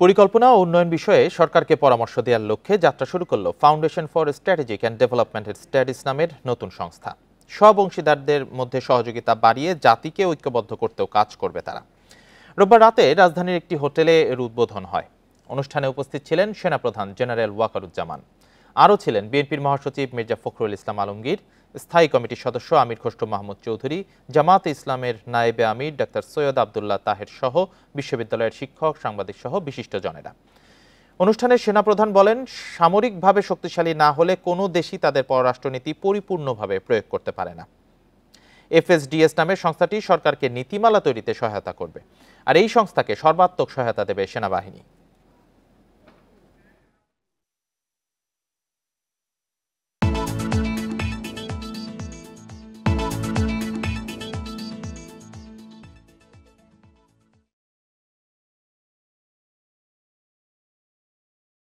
পরিকল্পনা ও উন্নয়ন বিষয়ে সরকারকে পরামর্শ দেওয়ার লক্ষ্যে যাত্রা শুরু করল foundation for strategic and development studies নামের নতুন সংস্থা। সব অংশীদারদের মধ্যে সহযোগিতা বাড়িয়ে জাতিকে ঐক্যবদ্ধ করতেও কাজ করবে তারা। রোববার রাতে রাজধানীর একটি হোটেলে এর উদ্বোধন হয়। অনুষ্ঠানে উপস্থিত ছিলেন সেনাপ্রধান জেনারেল ওয়াকারুজ্জামান। আরও ছিলেন বিএনপির মহাসচিব মির্জা ফখরুল ইসলাম আলমগীর, স্থায়ী কমিটির সদস্য আমির খসরু মাহমুদ চৌধুরী, জামায়াতে ইসলামের নায়েবে আমির ডাক্তার সৈয়দ আবদুল্লাহ তাহের সহ বিশ্ববিদ্যালয়ের শিক্ষক, সাংবাদিক সহ বিশিষ্টজনেরা। অনুষ্ঠানে সেনাপ্রধান বলেন, সামরিকভাবে শক্তিশালী না হলে কোনো দেশই তাদের পররাষ্ট্রনীতি পরিপূর্ণভাবে প্রয়োগ করতে পারে না। এফএসডিএস নামের সংস্থাটি সরকারকে নীতিমালা তৈরিতে সহায়তা করবে, আর এই সংস্থাকে সর্বাত্মক সহায়তা দেবে সেনাবাহিনী।